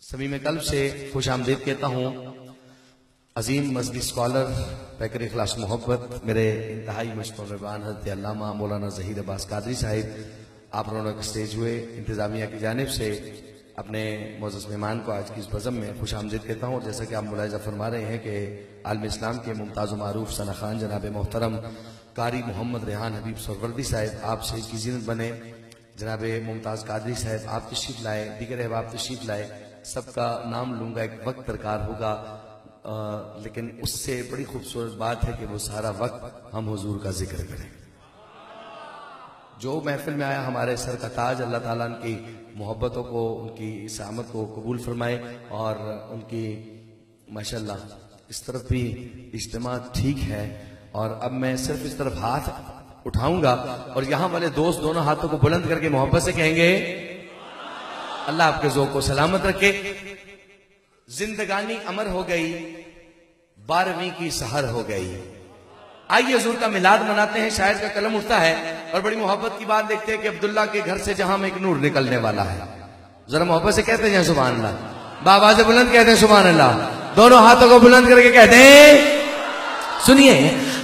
صمیم قلب سے خوش آمدید کہتا ہوں عظیم مذہبی اسکالر پیکر اخلاص محبت میرے انتہائی مشکور ربان حضرت علامہ مولانا ظہیر عباس قادری صاحب آپ رونق اسٹیج ہوئے انتظامیہ کی جانب سے اپنے معزز مہمان کو آج کی اس بزم میں خوش آمدید کہتا ہوں. جیسا کہ آپ ملاحظہ فرما رہے ہیں کہ عالم اسلام کے ممتاز و معروف ثنا خان جناب محترم قاری محمد ریحان حبیب سہروردی صاحب آپ سے کی زینت بنے. جناب ممتاز قادری صاحب آپ تشریف لائے, دیگر احباب تشریف لائے. سب کا نام لوں گا, ایک وقت درکار ہوگا, لیکن اس سے بڑی خوبصورت بات ہے کہ وہ سارا وقت ہم حضور کا ذکر کریں. جو محفل میں آیا ہمارے سر کا تاج, اللہ تعالیٰ ان کی محبتوں کو, ان کی اس آمد کو قبول فرمائے اور ان کی ماشاءاللہ اس طرف بھی اجتماع ٹھیک ہے. اور اب میں صرف اس طرف ہاتھ اٹھاؤں گا اور یہاں والے دوست دونوں ہاتھوں کو بلند کر کے محبت سے کہیں گے اللہ آپ کے ذوق کو سلامت رکھے. زندگانی امر ہو گئی, 12ویں کی سحر ہو گئی. آئیے حضور کا میلاد مناتے ہیں. شاعر کا قلم اٹھتا ہے اور بڑی محبت کی بات دیکھتے ہیں کہ عبداللہ کے گھر سے جہاں میں ایک نور نکلنے والا ہے. ذرا محبت سے کہتے ہیں سبحان اللہ, بآواز بلند کہتے ہیں سبحان اللہ. دونوں ہاتھوں کو بلند کر کے کہتے ہیں سنیے,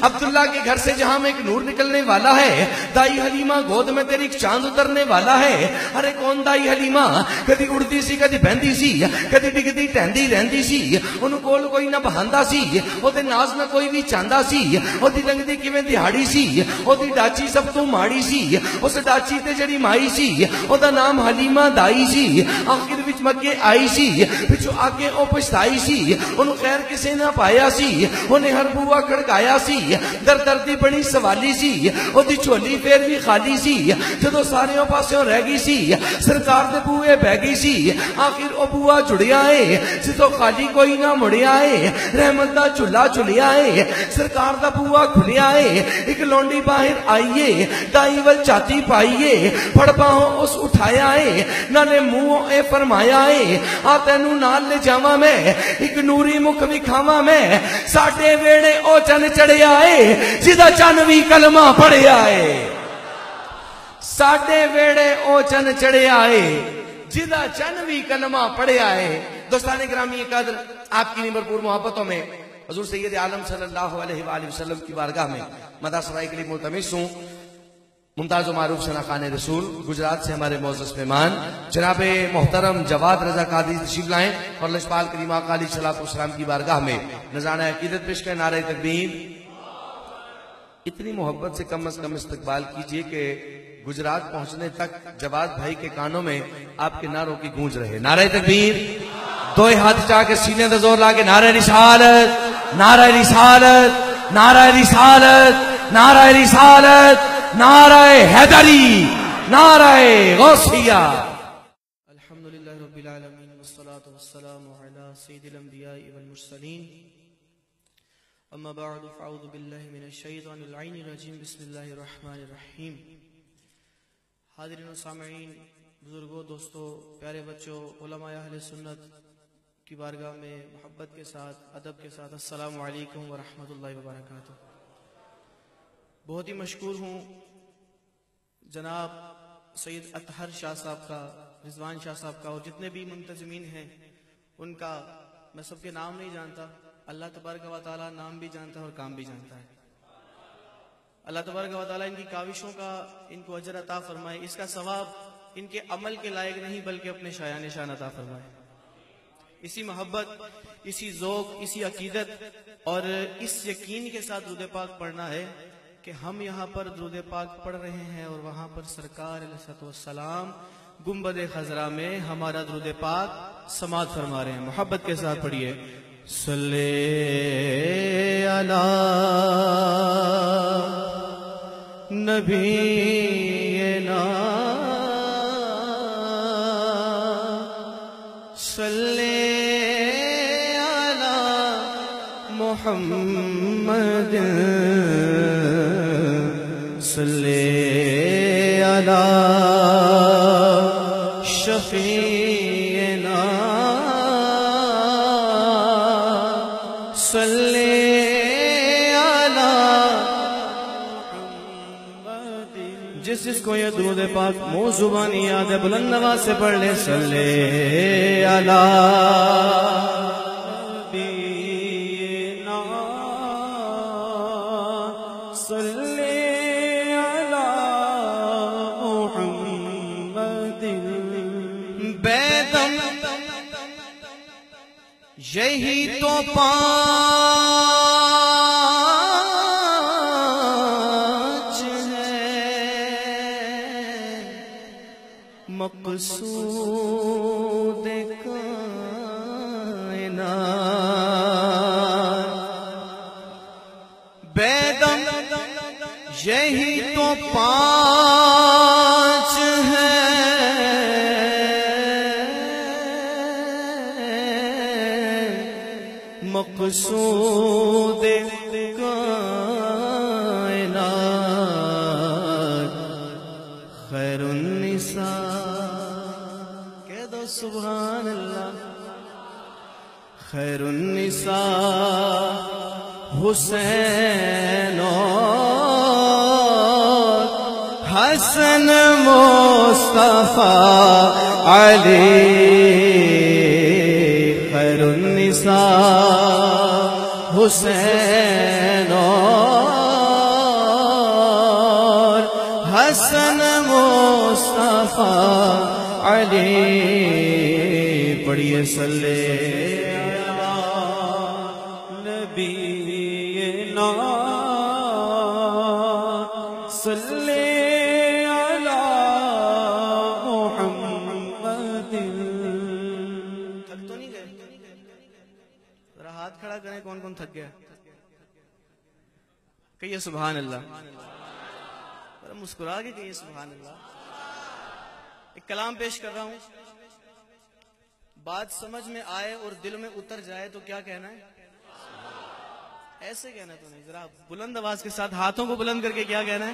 عبداللہ کے گھر سے جہاں میں ایک نور نکلنے والا ہے, دائی حلیمہ گود میں تیری ایک چاند اترنے والا ہے. ارے کون دائی حلیمہ, کدی اڑتی سی کدی بہندی سی, کدی ڈگدی ٹہندی رہندی سی, انہوں کول کوئی نہ بہاندا سی, او تے ناز نہ کوئی بھی چاہندا سی, او دی لنگدی کیویں دہاڑی سی, او دی ڈاچی سب تو ماڑی سی, اس ڈاچی تے جڑی مائی سی, او دا نام حلیمہ دائی سی. آخر وچ مکے آئی سی, پچھو آ کے او پچھتائی سی, انہوں خیر کسے نہ پایا سی, انہیں ہر بوا کھڑکایا سی, در دردی بڑی سوالی سی, او دی چولی پھر بھی خالی سی, جدو ساریوں پاسوں رہ گئی سی, سرکار دے بوئے بہ گئی سی. آخر او بوا جڑیا ہے جدو خالی کوئی نہ مڑیا ہے, رحمت دا چلا چلیا ہے, سرکار دا بوا کھلیا ہے. ایک لونڈی باہر آئیے, دائی ول چاتی پائیے, پھڑ پاہوں اس اٹھایا ہے, نالے منہ اے فرمایا ہے, آ تینو نال لے جاواں میں, ایک نوری مکھ وکھاواں میں, ساڈے ویڑے او چن چڑھیا ہے جدا چن بھی کلمہ پڑھیا ہے. ساڈے ویڑے او چن چڑھیا ہے جدا چن بھی کلمہ پڑھیا ہے. دوستان گرامی قدر, آپ کی بھرپور محبتوں میں حضور سید عالم صلی اللہ علیہ وآلہ وسلم کی بارگاہ میں مدح سرائی کے لیے ملتمس ہوں. ممتاز و معروف ثنا خان رسول گجرات سے ہمارے معزز مہمان جناب محترم جواد رضا قادری تشریف لائیں اور لشپال کریم آقا علیہ الصلوۃ والسلام کی بارگاہ میں نذرانہ عقیدت پیش کریں. نعرہ تکبیر. اتنی محبت سے کم از کم استقبال کیجئے کہ گجرات پہنچنے تک جواد بھائی کے کانوں میں آپ کے نعروں کی گونج رہے. نعرہ تکبیر. دو ہاتھ چاہ کے سینے تے زور لا کے نعرہ رسالت, نعرہ رسالت, نعرہ رسالت, نعرہ رسالت, نعرہ حیدری, نعرہ غوثیہ. الحمدللہ رب العالمین والصلاة والسلام علی سید الانبیاء والمرسلین. اما بعد فاعوذ باللہ من الشیطان اللعین الرجیم. بسم اللہ الرحمن الرحیم. حاضرین و سامعین, بزرگوں, دوستوں, پیارے بچوں, علماء اہل سنت کی بارگاہ میں محبت کے ساتھ, ادب کے ساتھ السلام علیکم ورحمۃ اللہ وبرکاتہ. بہت ہی مشکور ہوں جناب سید اطہر شاہ صاحب کا, رضوان شاہ صاحب کا, اور جتنے بھی منتظمین ہیں ان کا. میں سب کے نام نہیں جانتا, اللہ تبارک و تعالیٰ نام بھی جانتا ہے اور کام بھی جانتا ہے. اللہ تبارک و تعالیٰ ان کی کاوشوں کا ان کو اجر عطا فرمائے. اس کا ثواب ان کے عمل کے لائق نہیں بلکہ اپنے شایان شان عطا فرمائے. اسی محبت, اسی ذوق, اسی عقیدت اور اس یقین کے ساتھ درود پاک پڑھنا ہے کہ ہم یہاں پر درود پاک پڑھ رہے ہیں اور وہاں پر سرکار علیہ السلام گنبد خضرا میں ہمارا درود پاک سماعت فرما رہے ہیں. محبت کے ساتھ پڑھیے. صلی علی نبینا صلی علی محمد صلی علی شفیعنا صلی علی محمد. جس کو یہ درود پاک منہ زبانی یاد ہے بلند آواز سے پڑھ لے صلی علی یہی تو پانچ ہے مقصود کائنات بیدم یہی تو پانچ ہے مقصود کائنات خیر النساء کہہ دو سبحان اللہ خیر النساء حسین اور حسن مصطفیٰ علی خیر النساء حسین اور حسن مصطفیٰ علی پڑھیے صلی نبینا صلی علی محمد تھک تو نہیں گئے ذرا ہاتھ کھڑا کریں کون کون تھک گیا کہیے سبحان اللہ ذرا مسکرا کے کہیے سبحان اللہ ایک کلام پیش کر رہا ہوں بات سمجھ میں آئے اور دل میں اتر جائے تو کیا کہنا ہے ایسے کہنا تو نہیں ذرا بلند آواز کے ساتھ ہاتھوں کو بلند کر کے کیا کہنا ہے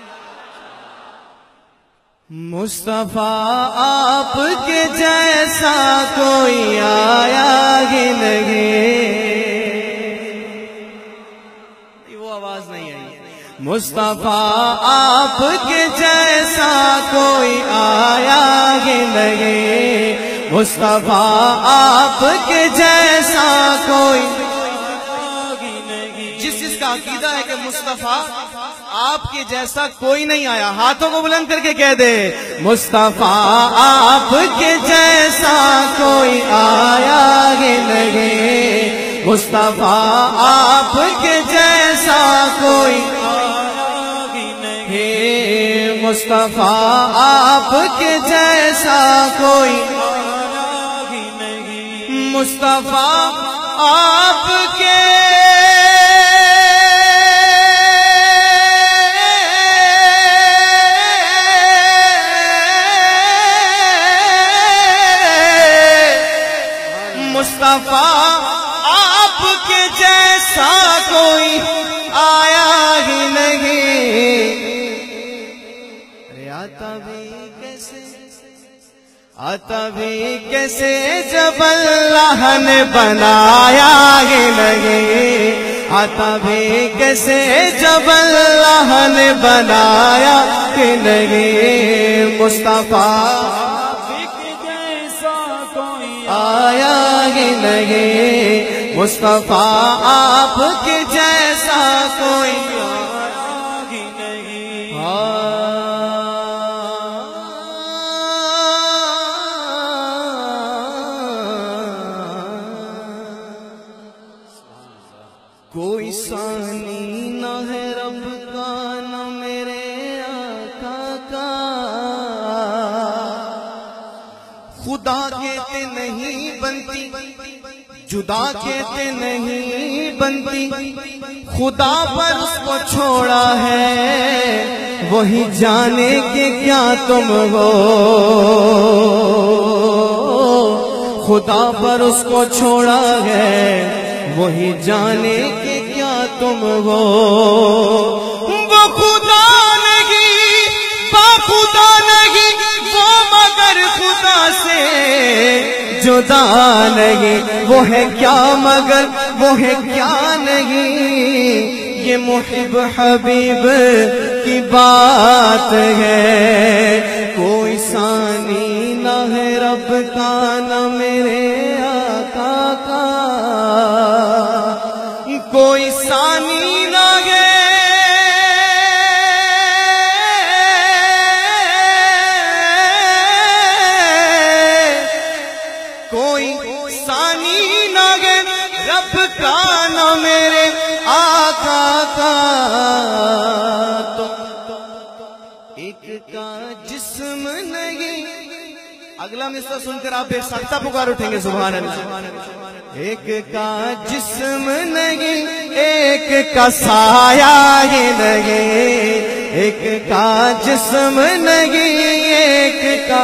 مصطفیٰ آپ کے جیسا کوئی آیا ہی نہیں وہ آواز نہیں آئی مصطفیٰ آپ کے جیسا کوئی آیا ہی نہیں مصطفیٰ آپ کے جیسا کوئی جس کا عقیدہ ہے کہ مصطفیٰ آپ کے جیسا کوئی نہیں آیا ہاتھوں کو بلند کر کے کہہ دے مصطفیٰ آپ کے جیسا کوئی آیا ہی نہیں مصطفیٰ آپ کے جیسا کوئی آیا ہی نہیں مصطفیٰ آپ کے جیسا کوئی آیا ہی نہیں مصطفیٰ آپ کے مصطفیٰ آپ کے جیسا کوئی آیا ہی نہیں آتا بھی کیسے جب اللہ نے بنایا ہی نہیں آتا بھی کیسے جب اللہ نے بنایا ہی نہیں مصطفیٰ آیا ہی نہیں مصطفیٰ آپ کے جیسا کوئی آیا ہی نہیں کوئی ثانی نہ ہے رب کا نہ میرے آقا کا خدا کہتے نہیں بنتی جدا کہتے نہیں بنتی خدا پر اس کو چھوڑا ہے وہی جانے کہ کیا تم ہو خدا پر اس کو چھوڑا ہے وہی جانے کہ کیا تم ہو وہ خدا نہیں با خدا نہیں وہ مگر خدا سے جدا نہیں وہ ہے کیا مگر وہ ہے کیا نہیں یہ محب حبیب کی بات ہے، کوئی ثانی نہ ہے رب کا نہ میرے آقا کا، کوئی ثانی نہ ہے رب کا نہ میرے آقا کا، تو ایک کا جسم نہیں۔ اگلا مصرع سن کر آپ ایک ساتھ پکار اٹھیں گے سبحان اللہ۔ ایک کا جسم نہیں، ایک کا سایہ ہی نہیں، ایک کا جسم نہیں، ایک کا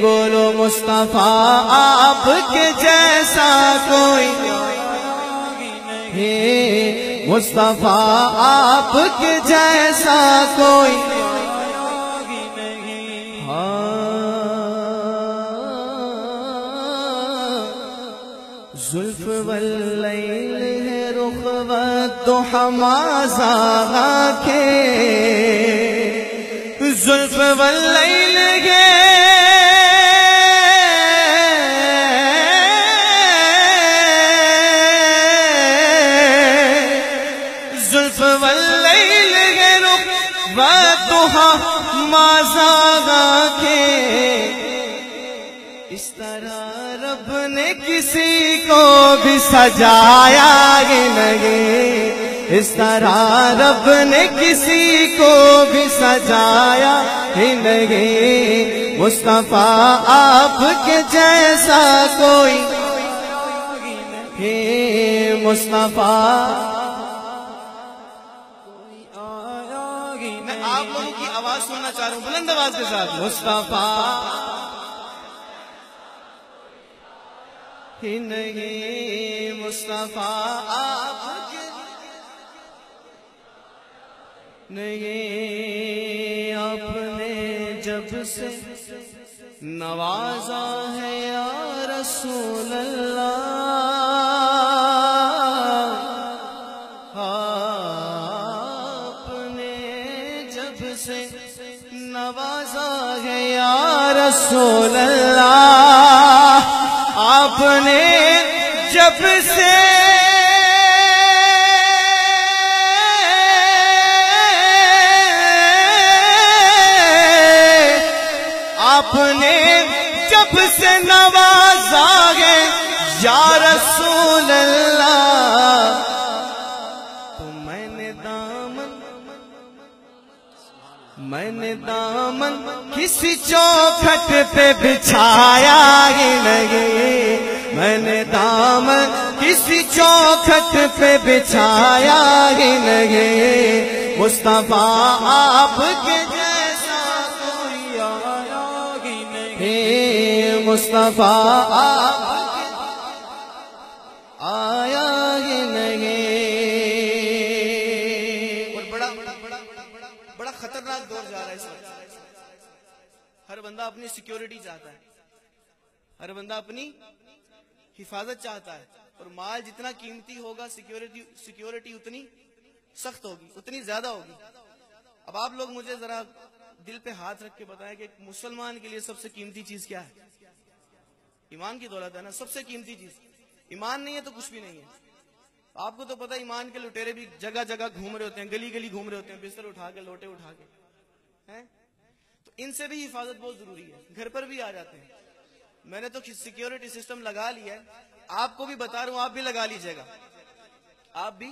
بولو مصطفیٰ آپ کے جیسا کوئی، مصطفیٰ آپ کے جیسا کوئی، زلف واللیل ہے رخ والضحی مازاغا کے، زلف واللیل ہے مازاغا کے، اس طرح رب نے کسی کو بھی سجایا ہی نہیں، اس طرح رب نے کسی کو بھی سجایا ہی نہیں، مصطفیٰ آپ کے جیسا کوئی ہے، مصطفیٰ آپ لوگوں کی آواز سننا چاہ رہا ہوں بلند آواز کے ساتھ، مصطفیٰ ہی نہیں، مصطفیٰ آپ کے نہیں، آپ نے جب سے نوازا ہے یا رسول اللہ، نوازا ہے یا رسول اللہ، آپ نے جب سے آپ نے جب سے نوازا ہے یا رسول اللہ، تو میں نے دامن کسی چوکھٹ پہ بچھایا ہی نہیں، میں نے دامن کسی چوکھٹ پہ بچھایا ہی نہیں، مصطفیٰ آپ کے جیسا کوئی آیا ہی نہیں، مصطفیٰ آپ کے آیا ہی نہیں۔ بڑا خطرناک دور جا رہا ہے اس وقت، ہر بندہ اپنی سیکیورٹی چاہتا ہے، ہر بندہ اپنی حفاظت چاہتا ہے، اور مال جتنا قیمتی ہوگا سیکیورٹی اتنی سخت ہوگی، اتنی زیادہ ہوگی۔ اب آپ لوگ مجھے ذرا دل پہ ہاتھ رکھ کے بتائیں کہ ایک مسلمان کے لیے سب سے قیمتی چیز کیا ہے؟ ایمان کی دولت ہے نا، سب سے قیمتی چیز۔ ایمان نہیں ہے تو کچھ بھی نہیں ہے۔ آپ کو تو پتہ ایمان کے لٹیرے بھی جگہ جگہ گھوم رہے ہوتے ہیں، گلی گلی گھوم رہے ہوتے ہیں، بستر اٹھا کے، لوٹے اٹھا کے، تو ان سے بھی حفاظت بہت ضروری ہے، گھر پر بھی آ جاتے ہیں۔ میں نے تو سیکیورٹی سسٹم لگا لیا ہے، آپ کو بھی بتا رہا ہوں، آپ بھی لگا لیجئے گا، آپ بھی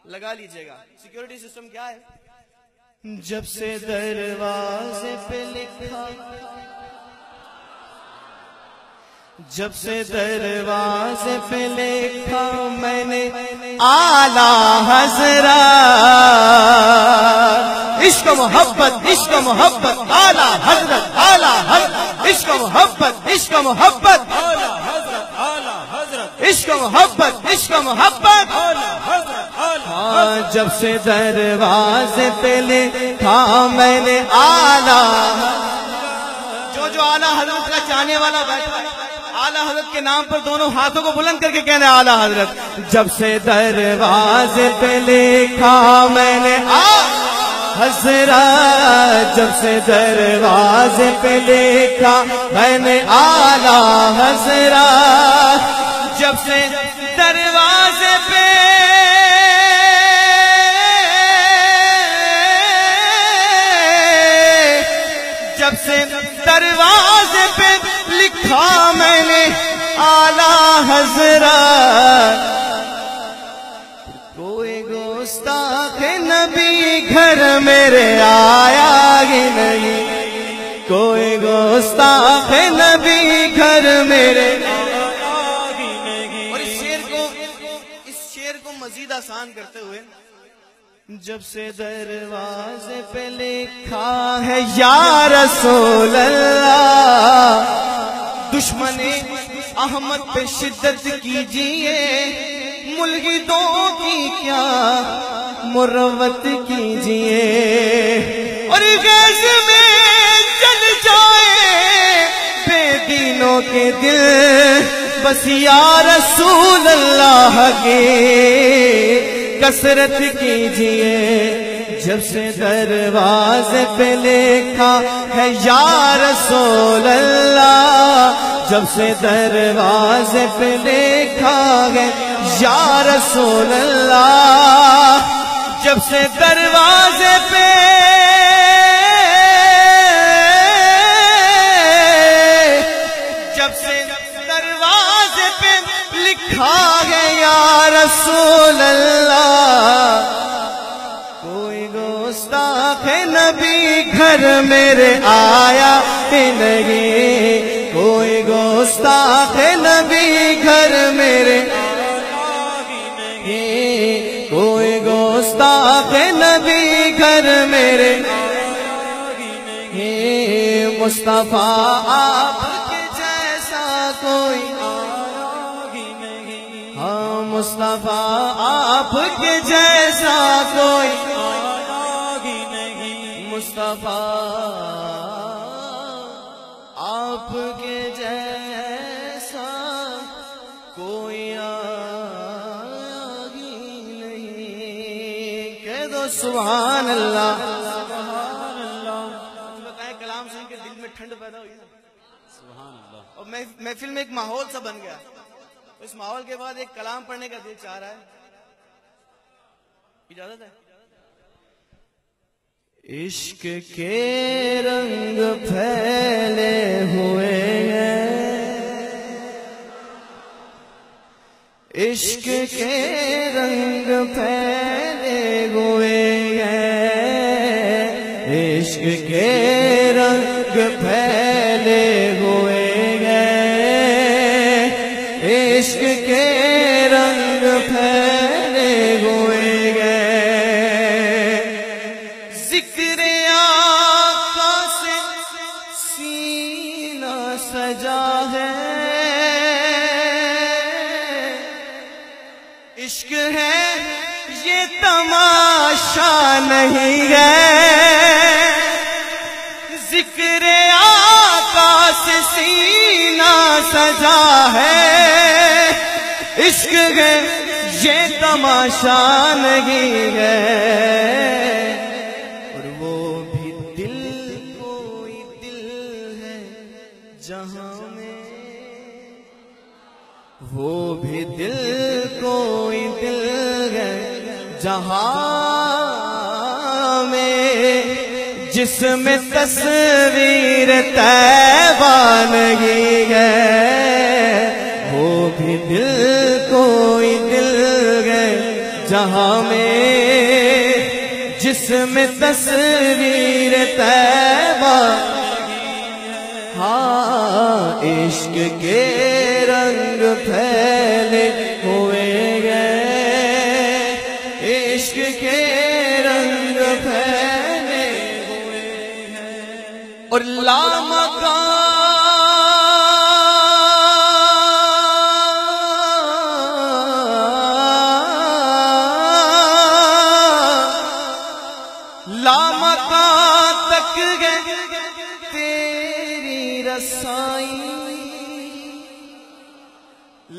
لگا لیجئے گا۔ سیکیورٹی سسٹم کیا ہے؟ جب سے دروازے پہ لکھا، جب سے دروازے پہ لکھا میں نے اعلیٰ حضرت، عشق محبت عشق محبت اعلیٰ حضرت اعلیٰ حضرت، عشق محبت عشق محبت اعلیٰ حضرت اعلیٰ حضرت، عشق محبت عشق محبت اعلیٰ حضرت۔ جب سے دروازے پہ لکھا میں نے اعلیٰ، جو اعلیٰ حضرت کا چاہنے والا بیٹھا ہے، اعلیٰ حضرت کے نام پر دونوں ہاتھوں کو بلند کر کے کہنا ہے اعلیٰ حضرت. جب سے دروازے پہ لکھا میں نے حضرت، جب سے دروازے پہ لکھا میں نے اعلیٰ حضرت، جب سے دروازے پہ جب سے دروازے پہ لکھا میں نے اعلیٰ حضرت، کوئی گستاخ نبی گھر میرے آیا ہی نہیں، کوئی گستاخ نبی گھر میرے آیا ہی نہیں. اور اس شعر کو مزید آسان کرتے ہوئے، جب سے دروازے پہ لکھا ہے یا رسول اللہ، دشمن احمد پہ شدت کیجئے، ملحدوں کی کیا مروت کیجئے، اور غیظ میں جل جائے بے دینوں کے دل، بس یا رسول اللہ کی کثرت کیجئے. جب سے دروازے پہ لکھا ہے یا رسول اللہ، جب سے دروازے پہ لکھا ہے یا رسول اللہ، جب سے دروازے پہ جب سے دروازے پہ لکھا ہے یا رسول اللہ، کوئی گستاخ نبی گھر میرے آیا ہی نہیں، کوئی گستاخ نبی گھر میرے آیا ہی نہیں، کوئی گستاخ نبی گھر میرے آیا ہی نہیں. مصطفیٰ آپ کے جیسا کوئی آیا ہی نہیں، ہاں مصطفیٰ آپ کے جیسا کوئی آیا ہی نہیں، مصطفیٰ آپ کے جیسا کوئی آیا ہی نہیں. کہہ دو سبحان اللہ. بتائیں کلام سن کے دل میں ٹھنڈ پیدا ہوئی نا، سبحان اللہ. اور محفل میں ایک ماحول سا بن گیا. اس ماحول کے بعد ایک کلام پڑھنے کا دل چاہ رہا ہے، اجازت ہے؟ عشق کے رنگ پھیلے ہوئے ہیں، عشق کے رنگ پھیلے ہوئے ہیں، عشق کے رنگ پھیلے ہوئے ہیں، عشق کے رنگ پھیلے ہوئے ہیں. ذکر آقا سے سینہ سجا ہے، عشق ہے یہ تماشا نہیں ہے، ذکر آقا سے سینہ سجا ہے، عشق ہے یہ تماشا نہیں ہے. اور وہ بھی دل کوئی دل ہے جہاں میں، وہ بھی دل کوئی دل ہے جہاں میں، جس میں تصویر طیبہ نہیں ہے، وہ بھی دل کوئی دل ہے جہاں میں، جس میں تصویر طیبہ. ہاں عشق کے رنگ پھیلے ہوئے گئے، عشق کے رنگ پھیلے ہوئے ہیں. اور لامکان لامکان تک گئے تیری رسائی،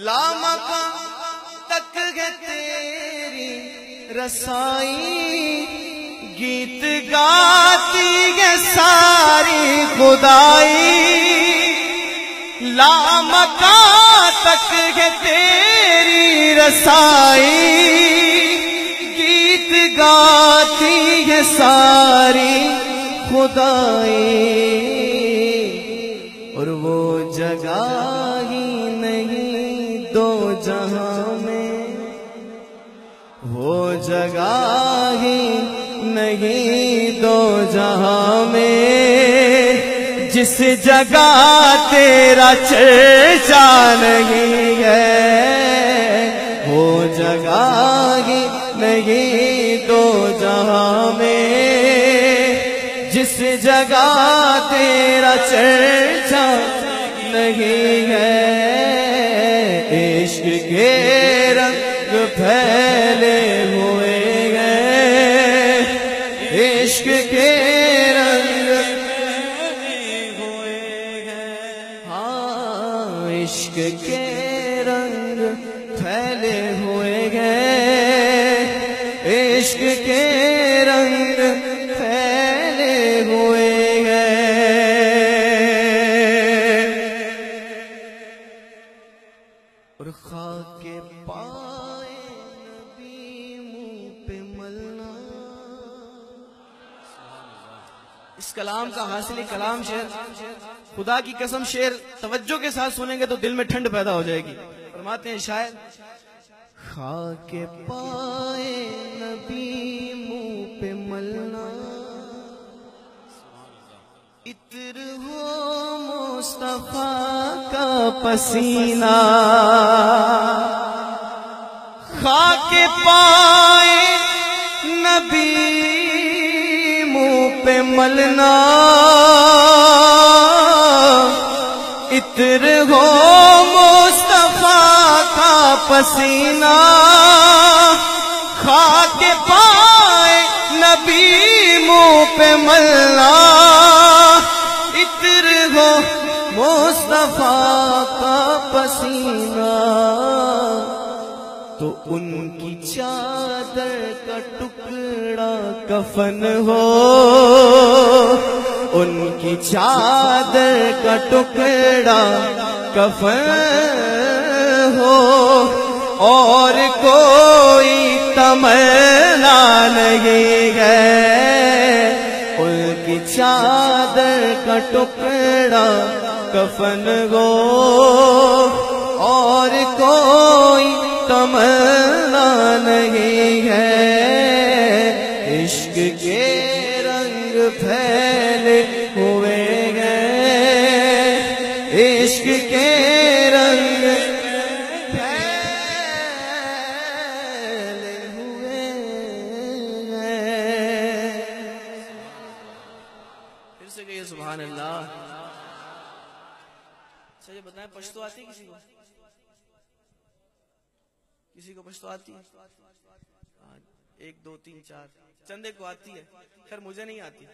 لامکاں تک ہے تیری رسائی، گیت گاتی ہے ساری خدائی، لامکاں تک ہے تیری رسائی، گیت گاتی ہے ساری خدائی، اور وہ جگہ ہی نہیں دو جہاں میں، وہ جگہ ہی نہیں دو جہاں میں، جس جگہ تیرا چرچا نہیں ہے، وہ جگہ ہی نہیں دو جہاں میں، جس جگہ تیرا چرچا نہیں ہے، عشق کے رنگ پھیلے ہوئے ہیں، عشق کے رنگ پھیلے ہوئے ہیں، ہاں عشق کے رنگ پھیلے ہوئے ہیں، عشق کے رنگ پھیلے ہوئے ہیں، اور خاک کے پائے نبی منہ پہ ملنا، اس کلام کا حاصل کلام شعر، خدا کی قسم شعر توجہ کے ساتھ سنیں گے تو دل میں ٹھنڈ پیدا ہو جائے گی۔ فرماتے ہیں شاعر، خاک کے پائے نبی منہ پہ ملنا، عطر ہو مصطفیٰ کا پسینہ، خاک کے پائے نبی منہ پہ ملنا، عطر ہو مصطفیٰ کا پسینہ، خاک کے پائے نبی منہ پہ ملنا، عطر ہو مصطفیٰ کا پسینہ، تو ان کی چادر کا ٹکڑا کفن ہو، ان کی چادر کا ٹکڑا کفن ہو، اور کوئی تمنا نہیں ہے، ان کی چادر کا ٹکڑا کفن ہو، اور کوئی تمنا نہیں ہے، عشق کے رنگ پھیلے ہوئے ہیں، عشق کے رنگ پھیلے ہوئے ہیں۔ پھر سے کہیے سبحان اللہ۔ اچھا یہ بتائیں پشتو آتی ہے کسی کو؟ کسی کو پشتو آتی ہے؟ 1 2 3 4 چندے کو آتی ہے، خیر مجھے نہیں آتی۔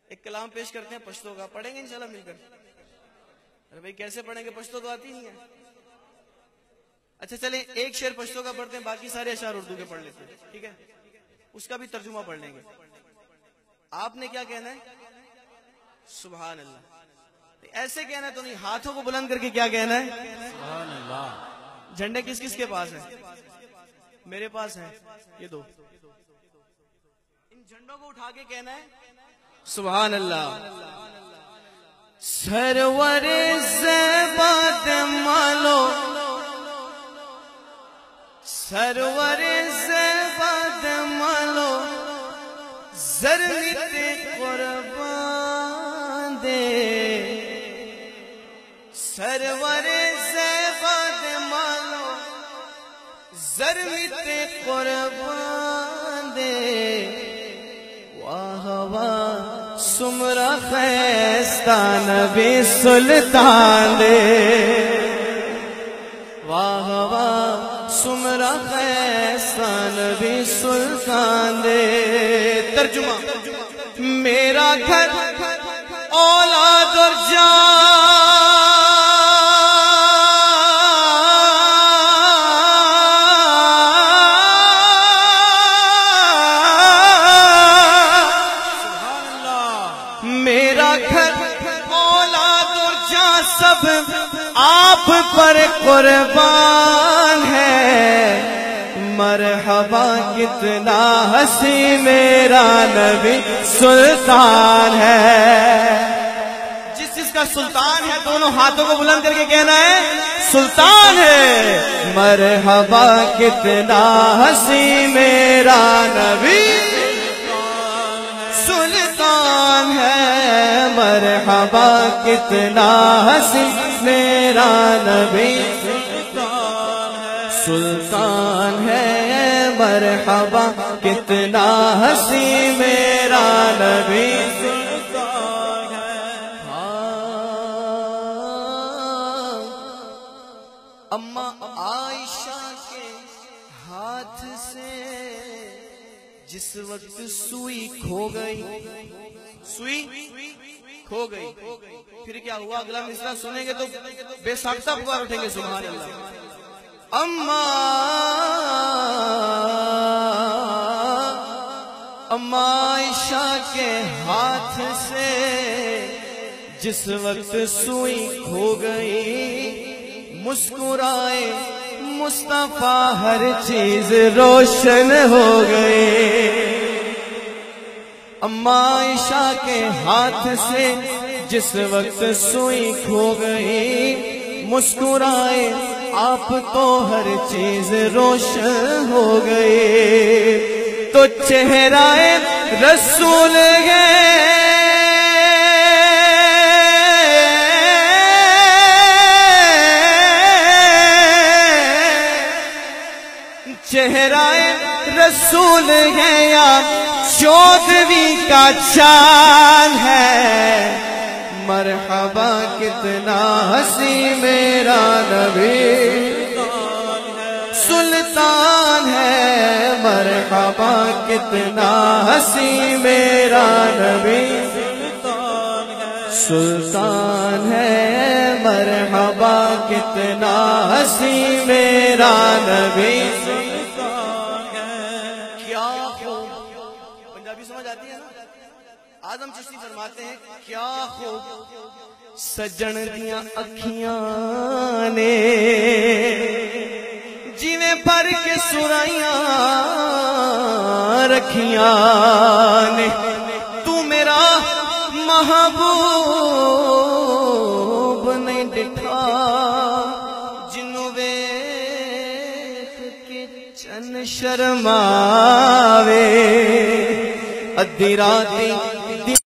ایک کلام پیش کرتے ہیں پشتو کا، پڑھیں گے انشاءاللہ مل کر؟ ارے بھائی کیسے پڑھیں گے، پشتو تو آتی نہیں ہے۔ اچھا چلیں ایک شعر پشتو کا پڑھتے ہیں، باقی سارے اشعار اردو کے پڑھ لیتے ہیں، ٹھیک ہے؟ اس کا بھی ترجمہ پڑھ لیں گے۔ آپ نے کیا کہنا ہے؟ سبحان اللہ۔ ایسے کہنا ہے تو نہیں، ہاتھوں کو بلند کر کے کیا کہنا ہے؟ سبحان اللہ۔ جھنڈے کس کس کے پاس ہیں؟ میرے پاس ہیں یہ 2۔ ان جھنڈوں کو اٹھا کے کہنا ہے سبحان اللہ۔ سرور زیبات مالو، سرور زیبات مالو، زرنت قربان دے، سرور زیبات مالو، زرنت قربان دے، واہ واہ سمرا خیستہ نبی سلطان دے، واہ واہ سمرا خیستہ نبی سلطان دے۔ ترجمہ، میرا گھر اولاد اور جان سب آپ پر قربان ہے، مرحبا کتنا ہنسی میرا نبی سلطان ہے۔ جس کا سلطان ہے دونوں ہاتھوں کو بلند کر کے کہنا ہے سلطان ہے۔ مرحبا کتنا ہنسی میرا نبی سلطان ہے، مرحبا کتنا ہنسی میرا نبی سلطان ہے، مرحبا کتنا ہنسی میرا نبی سلطان ہے۔ اما عائشہ کے ہاتھ سے جس وقت سوئی کھو گئی، سوئی کھو گئی، پھر کیا ہوا؟ اگلا مصرع سنیں گے تو بے ساختہ پکار اٹھیں گے سبحان اللہ۔ اما عائشہ کے ہاتھ سے جس وقت سوئی کھو گئی، مسکرائے مصطفیٰ ہر چیز روشن ہو گئی۔ اما عائشہ کے ہاتھ سے جس وقت سوئی کھو گئی، مسکرائے آپ تو ہر چیز روشن ہو گئی، تو چہرہ رسول ہے چہرہ رسول ہے یا چودھویں کا چاند ہے، مرحبا کتنا ہنسی میرا نبی سلطان ہے، مرحبا کتنا ہنسی میرا نبی سلطان ہے، مرحبا کتنا ہنسی میرا نبی سلطان ہے۔ کیا خوب، پنجابی سمجھ آتی ہے نا؟ آدم چشتی فرماتے ہیں کیا خوب سجن دیاں اکھیاں نے جویں پر کے سرائیاں رکھیاں نے، تو میرا محبوب نہیں ڈٹھا جنوں ویکھ کے چن شرماوے، ادھی راتی